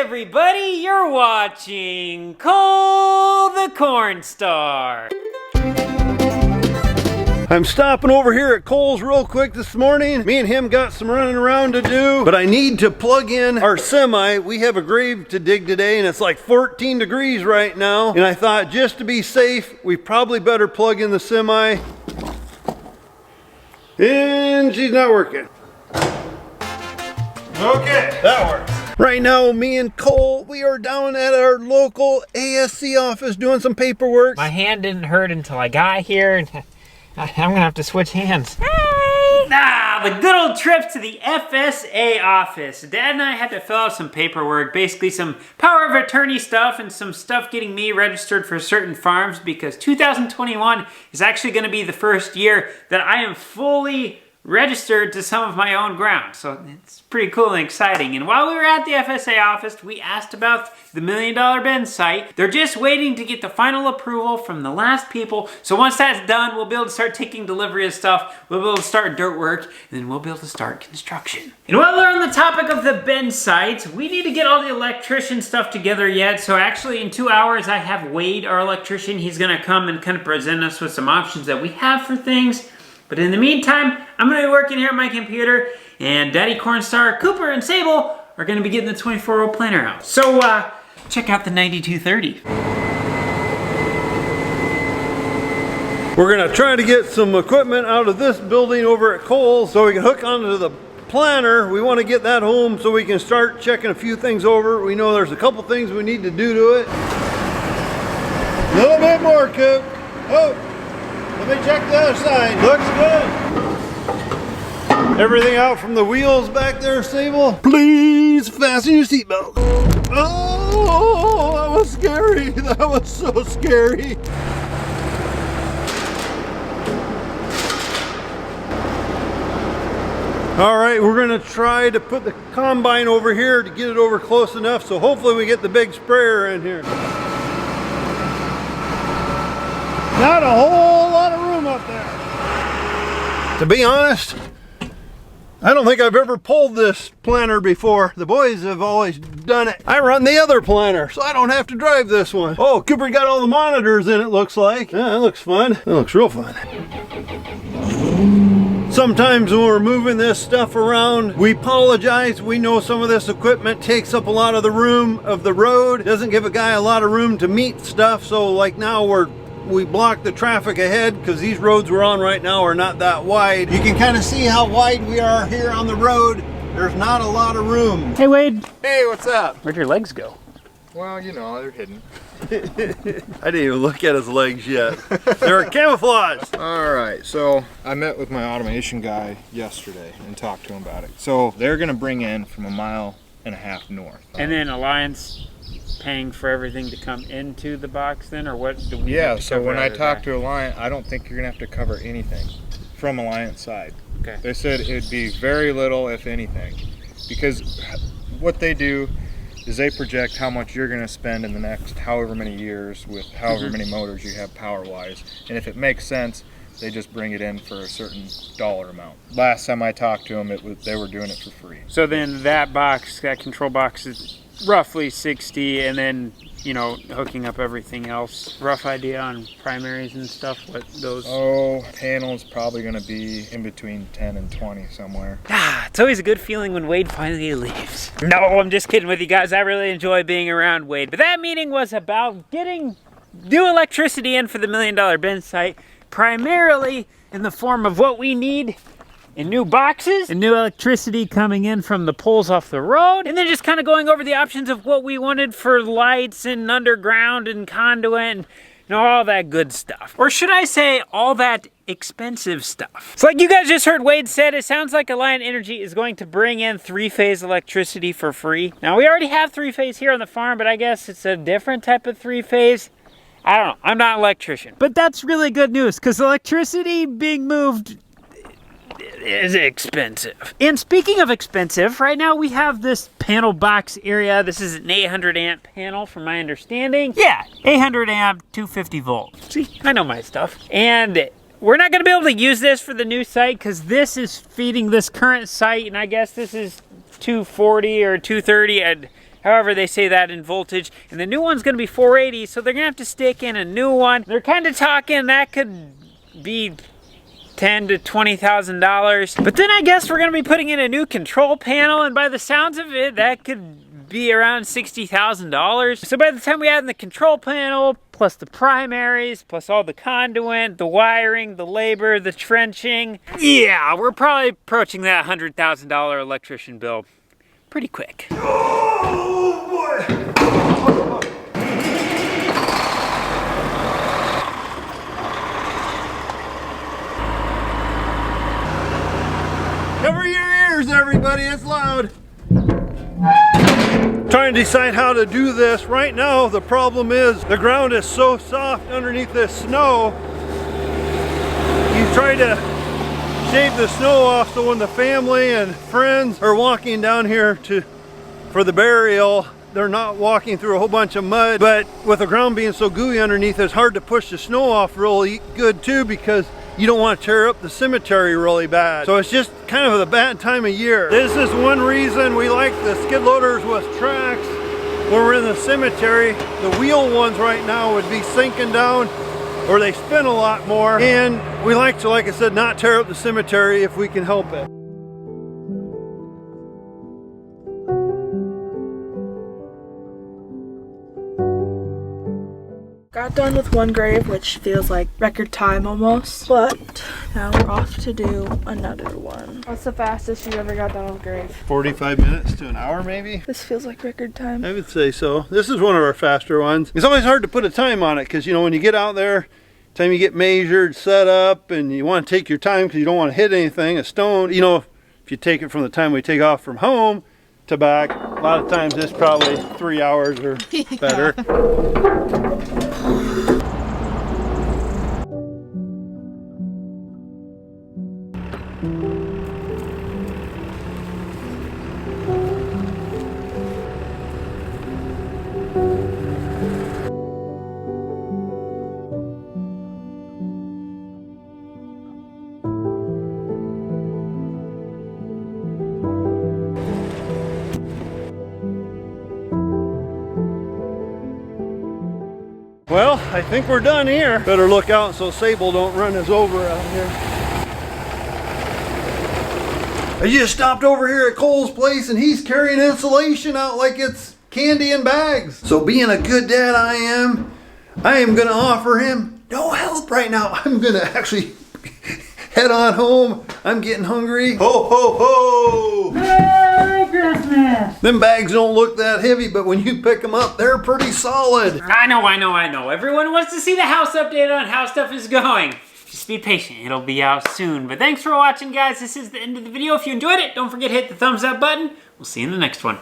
everybody, you're watching Cole the Cornstar. I'm stopping over here at Cole's real quick this morning. Me and him got some running around to do, but I need to plug in our semi. We have a grave to dig today and it's like 14 degrees right now. And I thought just to be safe, we probably better plug in the semi. And she's not working. Okay, that works. Right now, me and Cole, we are down at our local ASC office doing some paperwork. My hand didn't hurt until I got here, and I'm gonna have to switch hands. Hey! The good old trip to the FSA office. Dad and I had to fill out some paperwork, basically some power of attorney stuff and some stuff getting me registered for certain farms because 2021 is actually gonna be the first year that I am fully registered to some of my own ground. So it's pretty cool and exciting. And while we were at the FSA office, we asked about the $1 Million Bin site. They're just waiting to get the final approval from the last people. So once that's done, we'll be able to start taking delivery of stuff. We'll be able to start dirt work, and then we'll be able to start construction. And while we're on the topic of the bin site, we need to get all the electrician stuff together yet. So actually in 2 hours, I have Wade, our electrician. He's gonna come and kind of present us with some options that we have for things. But in the meantime, I'm gonna be working here at my computer, and Daddy Cornstar, Cooper, and Sable are gonna be getting the 24-row planter out. So check out the 9230. We're gonna try to get some equipment out of this building over at Cole's so we can hook onto the planter. We wanna get that home so we can start checking a few things over. We know there's a couple things we need to do to it. A little bit more, Coop. Oh. Let me check the other side. Looks good. Everything out from the wheels back there, Sable? Please fasten your seatbelt. Oh, that was scary. That was so scary. All right, we're gonna try to put the combine over here to get it over close enough so hopefully we get the big sprayer in here. Not a whole lot of room up there. To be honest, I don't think I've ever pulled this planter before. The boys have always done it. I run the other planter, so I don't have to drive this one. Oh, Cooper got all the monitors in it, looks like. Yeah, that looks fun. That looks real fun. Sometimes when we're moving this stuff around, we apologize. We know some of this equipment takes up a lot of the room of the road. Doesn't give a guy a lot of room to meet stuff. So like now we block the traffic ahead because these roads we're on right now are not that wide. You can kind of see how wide we are here on the road. There's not a lot of room. Hey Wade. Hey, what's up? Where'd your legs go? Well, you know, they're hidden. I didn't even look at his legs yet. They're camouflaged. All right, so I met with my automation guy yesterday and talked to him about it. So they're gonna bring in from 1.5 miles north. And then Alliance paying for everything to come into the box then, or what do we have to so cover when I out of talked there? to Alliance, I don't think you're gonna have to cover anything from Alliance side. Okay. They said it'd be very little, if anything, because what they do is they project how much you're gonna spend in the next however many years with however many motors you have power-wise, and if it makes sense, they just bring it in for a certain dollar amount. Last time I talked to them, they were doing it for free. So then that box, that control box is roughly 60, and then, you know, hooking up everything else. Rough idea on primaries and stuff, what those... Oh, panels probably gonna be in between 10 and 20 somewhere. It's always a good feeling when Wade finally leaves. No, I'm just kidding with you guys. I really enjoy being around Wade. But that meeting was about getting new electricity in for the $1 Million Bin site, primarily in the form of what we need in new boxes and new electricity coming in from the poles off the road, and then just kind of going over the options of what we wanted for lights and underground and conduit and all that good stuff. Or should I say all that expensive stuff. So like you guys just heard Wade said, it sounds like Alliant Energy is going to bring in 3-phase electricity for free. Now we already have 3-phase here on the farm, but I guess it's a different type of 3-phase. I don't know, I'm not an electrician. But that's really good news because electricity being moved is expensive. And speaking of expensive, right now we have this panel box area. This is an 800 amp panel from my understanding. Yeah, 800 amp, 250 volt. See, I know my stuff. And we're not gonna be able to use this for the new site because this is feeding this current site, and I guess this is 240 or 230. however they say that in voltage. And the new one's gonna be 480, so they're gonna have to stick in a new one. They're kind of talking that could be $10,000 to $20,000. But then I guess we're gonna be putting in a new control panel, and by the sounds of it, that could be around $60,000. So by the time we add in the control panel, plus the primaries, plus all the conduit, the wiring, the labor, the trenching, yeah, we're probably approaching that $100,000 electrician bill pretty quick. Oh boy! Cover your ears, everybody, it's loud. Trying to decide how to do this. Right now, the problem is the ground is so soft underneath this snow. You try to shave the snow off so when the family and friends are walking down here for the burial, they're not walking through a whole bunch of mud. But with the ground being so gooey underneath, it's hard to push the snow off really good too, because you don't want to tear up the cemetery really bad. So it's just kind of a bad time of year. This is one reason we like the skid loaders with tracks when we're in the cemetery. The wheel ones right now would be sinking down, or they spin a lot more. And we like to, like I said, not tear up the cemetery if we can help it. Got done with one grave, which feels like record time almost, but now we're off to do another one. What's the fastest you ever got done with a grave? 45 minutes to an hour maybe? This feels like record time. I would say so. This is one of our faster ones. It's always hard to put a time on it, because you know, when you get out there, time you get measured, set up, and you want to take your time because you don't want to hit anything, a stone, you know, if you take it from the time we take off from home to back, a lot of times it's probably 3 hours or better. Well, I think we're done here. Better look out so Sable don't run us over out here. I just stopped over here at Cole's place and he's carrying insulation out like it's candy in bags. So being a good dad I am gonna offer him no help right now. I'm gonna actually head on home. I'm getting hungry. Ho, ho, ho! Merry Christmas! Them bags don't look that heavy, but when you pick them up, they're pretty solid. I know. Everyone wants to see the house update on how stuff is going. Just be patient, it'll be out soon. But thanks for watching, guys. This is the end of the video. If you enjoyed it, don't forget to hit the thumbs up button. We'll see you in the next one.